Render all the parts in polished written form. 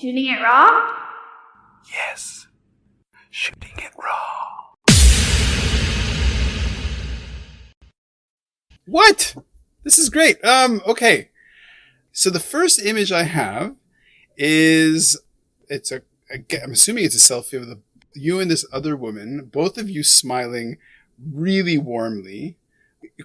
Shooting it raw? Yes, shooting it raw. What? This is great. Okay. So the first image I have is I'm assuming it's a selfie of you and this other woman, both of you smiling really warmly.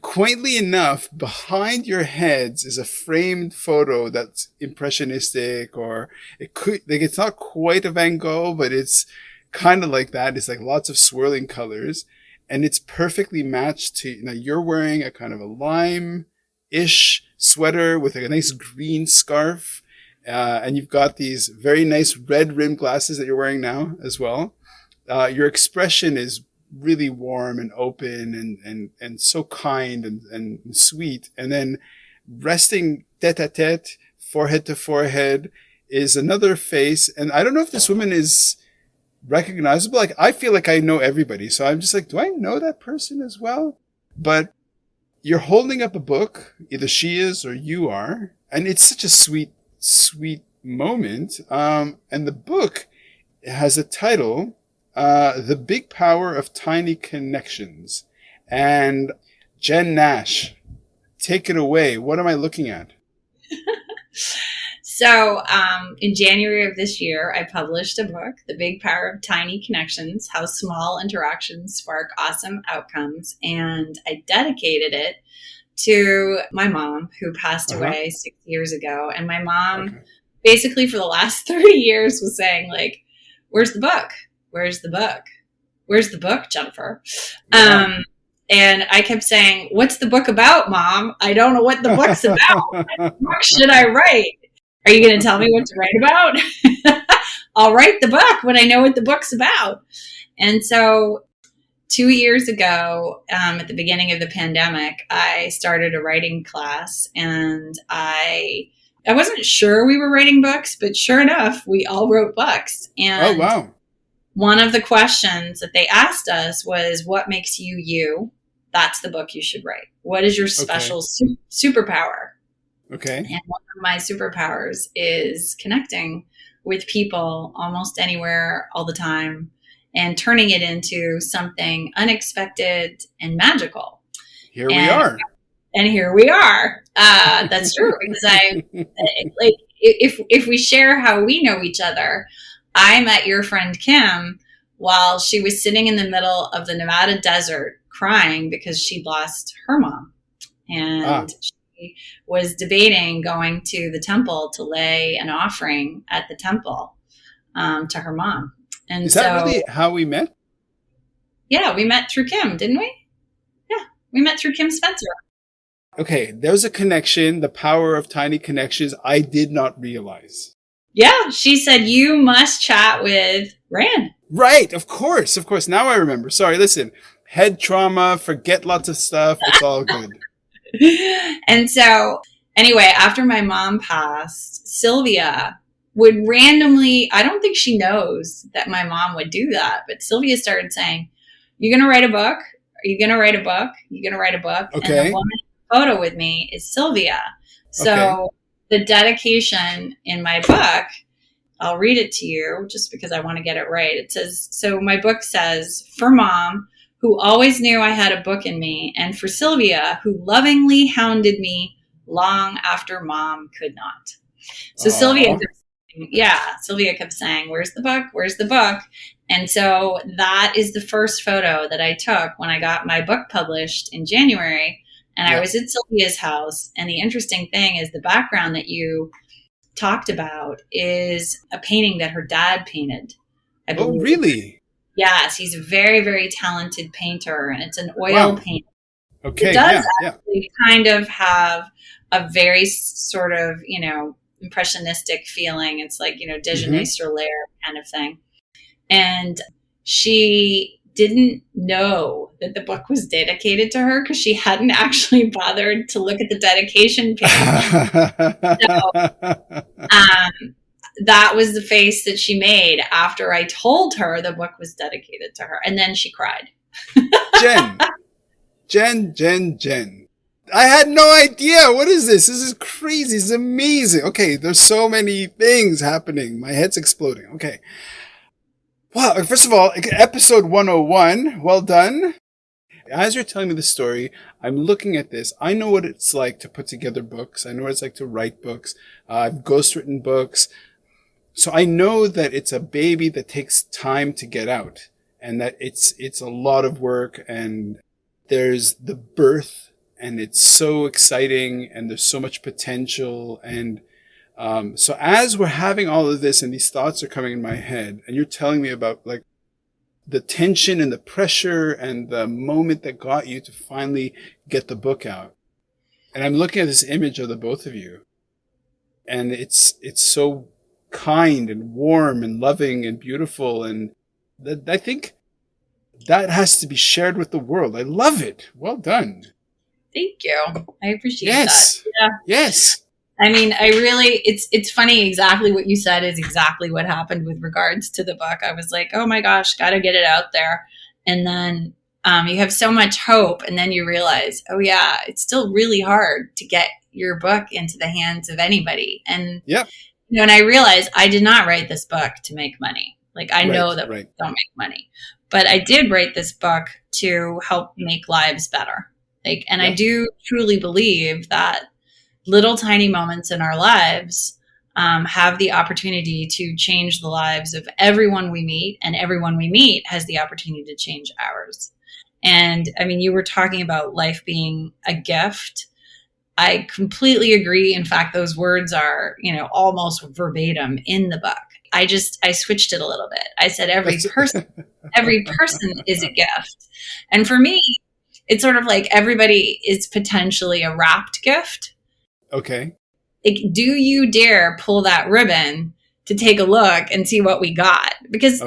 Quaintly enough, behind your heads is a framed photo that's impressionistic, or it could, like, it's not quite a Van Gogh, but it's kind of like that. It's like lots of swirling colors, and it's perfectly matched to, you're wearing a kind of a lime-ish sweater with a nice green scarf, and you've got these very nice red rimmed glasses that you're wearing now as well. Your expression is really warm and open and so kind and sweet. And then resting tête-à-tête, forehead to forehead, is another face. And I don't know if this woman is recognizable. Like, I feel like I know everybody. So I'm just like, do I know that person as well? But you're holding up a book. Either she is or you are. And it's such a sweet, sweet moment. And the book has a title, The Big Power of Tiny Connections. And Jennash, take it away. What am I looking at? So in January of this year, I published a book, The Big Power of Tiny Connections, How Small Interactions Spark Awesome Outcomes. And I dedicated it to my mom, who passed away 6 years ago. And my mom, basically for the last 30 years, was saying, like, where's the book? Where's the book? Where's the book, Jennifer? Yeah. And I kept saying, what's the book about, Mom? I don't know what the book's about. What book should I write? Are you going to tell me what to write about? I'll write the book when I know what the book's about. And so 2 years ago, at the beginning of the pandemic, I started a writing class, and I wasn't sure we were writing books, but sure enough, we all wrote books. And oh, wow. One of the questions that they asked us was, what makes you you? That's the book you should write. What is your special superpower? Okay. And one of my superpowers is connecting with people almost anywhere, all the time, and turning it into something unexpected and magical. Here we are. And here we are. That's true, because if we share how we know each other, I met your friend Kim while she was sitting in the middle of the Nevada desert crying because she'd lost her mom. And she was debating going to the temple to lay an offering at the temple to her mom. And is that really how we met? Yeah, we met through Kim, didn't we? Yeah, we met through Kim Spencer. Okay, there's a connection, the power of tiny connections I did not realize. Yeah, she said, you must chat with Rand. Right, of course. Now I remember. Sorry, listen. Head trauma, forget lots of stuff. It's all good. And so, anyway, after my mom passed, Sylvia would randomly, I don't think she knows that my mom would do that, but Sylvia started saying, you going to write a book? Are you going to write a book? You going to write a book? Okay. And the woman in the photo with me is Sylvia. So the dedication in my book, I'll read it to you just because I want to get it right. It says, so my book says, for Mom, who always knew I had a book in me, and for Sylvia, who lovingly hounded me long after Mom could not. So Sylvia kept saying, where's the book? Where's the book? And so that is the first photo that I took when I got my book published in January. And I was at Sylvia's house. And the interesting thing is the background that you talked about is a painting that her dad painted. I believe. Oh, really? Yes, he's a very, very talented painter, and it's an oil painting. Okay, it does actually kind of have a very sort of, impressionistic feeling. It's like, déjeuner sur l'air kind of thing. And she didn't know that the book was dedicated to her because she hadn't actually bothered to look at the dedication page. So, that was the face that she made after I told her the book was dedicated to her. And then she cried. Jen. I had no idea. What is this? This is crazy. This is amazing. Okay, there's so many things happening. My head's exploding. Okay. Wow. First of all, episode 101. Well done. As you're telling me the story, I'm looking at this. I know what it's like to put together books. I know what it's like to write books. I've ghostwritten books. So I know that it's a baby that takes time to get out, and that it's a lot of work, and there's the birth, and it's so exciting, and there's so much potential. And so as we're having all of this and these thoughts are coming in my head, and you're telling me about like the tension and the pressure and the moment that got you to finally get the book out. And I'm looking at this image of the both of you, and it's so kind and warm and loving and beautiful. And I think that has to be shared with the world. I love it. Well done. Thank you. I appreciate Yes. that. Yeah. Yes. I mean, it's funny. Exactly what you said is exactly what happened with regards to the book. I was like, oh my gosh, got to get it out there. And then you have so much hope. And then you realize, oh yeah, it's still really hard to get your book into the hands of anybody. And, Yep. and I realized I did not write this book to make money. Like I know that right. we don't make money, but I did write this book to help make lives better. Like, and I do truly believe that little tiny moments in our lives have the opportunity to change the lives of everyone we meet, and everyone we meet has the opportunity to change ours. And I mean, you were talking about life being a gift. I completely agree. In fact, those words are, almost verbatim in the book. I switched it a little bit. I said, every person is a gift. And for me, it's sort of like everybody is potentially a wrapped gift. Okay. Like, do you dare pull that ribbon to take a look and see what we got? Because,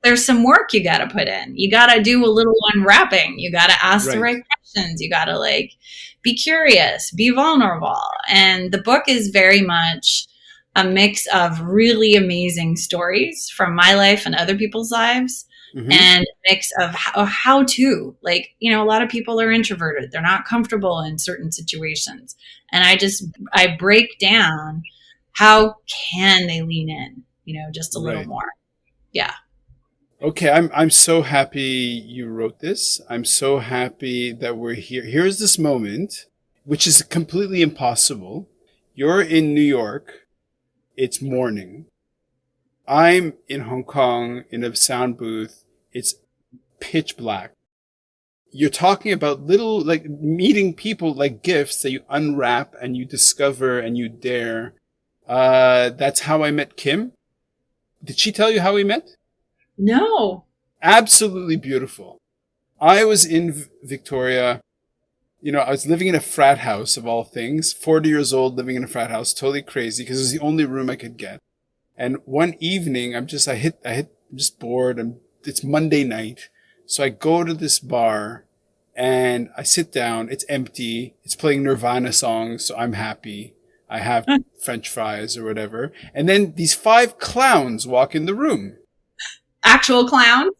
there's some work you got to put in. You got to do a little unwrapping. You got to ask the right questions. You got to be curious, be vulnerable. And the book is very much a mix of really amazing stories from my life and other people's lives. Mm-hmm. And a mix of how to, a lot of people are introverted. They're not comfortable in certain situations. And I break down how can they lean in, just a little more. Yeah. Okay. I'm so happy you wrote this. I'm so happy that we're here. Here's this moment, which is completely impossible. You're in New York. It's morning. I'm in Hong Kong in a sound booth. It's pitch black. You're talking about little, meeting people like gifts that you unwrap and you discover and you dare. That's how I met Kim. Did she tell you how we met? No. Absolutely beautiful. I was in Victoria. I was living in a frat house of all things, 40 years old, living in a frat house, totally crazy because it was the only room I could get. And one evening, I'm just bored. It's Monday night. So I go to this bar and I sit down. It's empty. It's playing Nirvana songs. So I'm happy. I have French fries or whatever. And then these 5 clowns walk in the room. Actual clowns?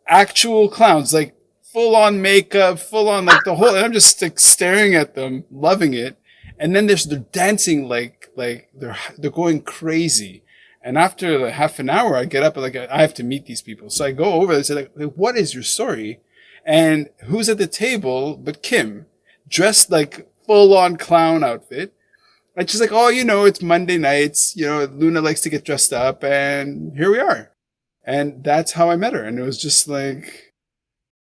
Actual clowns, full on makeup, full on the whole, and I'm just staring at them, loving it. And then they're dancing they're going crazy. And after half an hour, I get up and I have to meet these people. So I go over and say what is your story? And who's at the table but Kim, dressed full on clown outfit. And she's it's Monday nights. Luna likes to get dressed up, and here we are. And that's how I met her. And it was just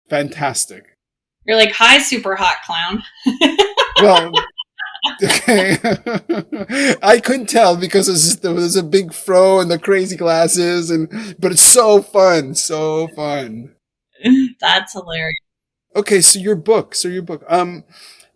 fantastic. You're hi, super hot clown. Well, okay. I couldn't tell because there was a big fro and the crazy glasses, but it's so fun. So fun. That's hilarious. Okay. So your book.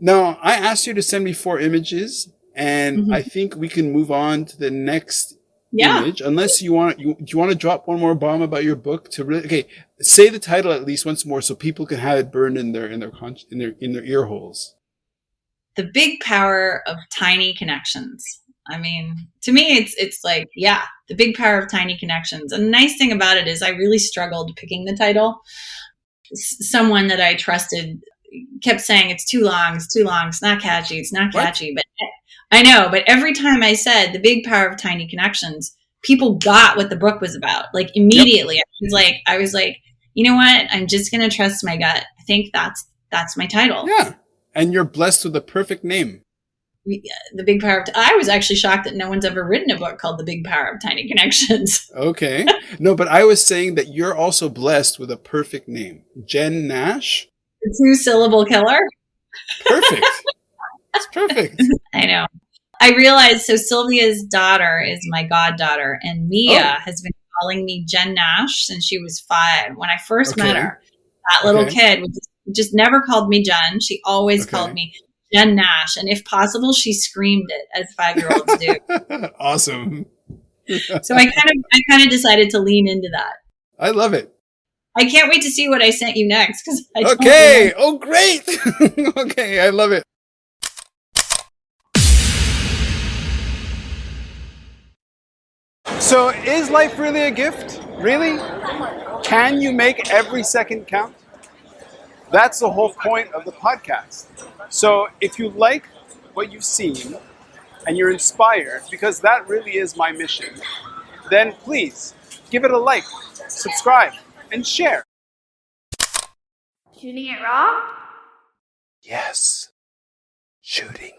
Now I asked you to send me 4 images, and I think we can move on to the next image, unless you want to drop one more bomb about your book to really, say the title at least once more so people can have it burned in their ear holes. The big power of tiny connections. I mean, to me, it's the big power of tiny connections. And the nice thing about it is I really struggled picking the title. Someone that I trusted, kept saying it's too long, it's not catchy. But I know, but every time I said the big power of tiny connections, people got what the book was about. Like immediately. Yep. I was like, you know what? I'm just going to trust my gut. I think that's my title. Yeah. And you're blessed with the perfect name. The Big Power of... I was actually shocked that no one's ever written a book called The Big Power of Tiny Connections. Okay. No, but I was saying that you're also blessed with a perfect name. Jennash. The 2-syllable killer. Perfect. It's perfect. I know. I realized, so Sylvia's daughter is my goddaughter, and Mia has been calling me Jennash since she was 5. When I first met her, that little kid just never called me Jen. She always called me Jennash, and if possible, she screamed it as 5-year-olds do. Awesome. So I kind of decided to lean into that. I love it. I can't wait to see what I sent you next. Okay. Oh, great. Okay. I love it. So is life really a gift? Really? Can you make every second count? That's the whole point of the podcast. So if you like what you've seen and you're inspired, because that really is my mission, then please give it a like, subscribe, and share. Shooting it raw? Yes. Shooting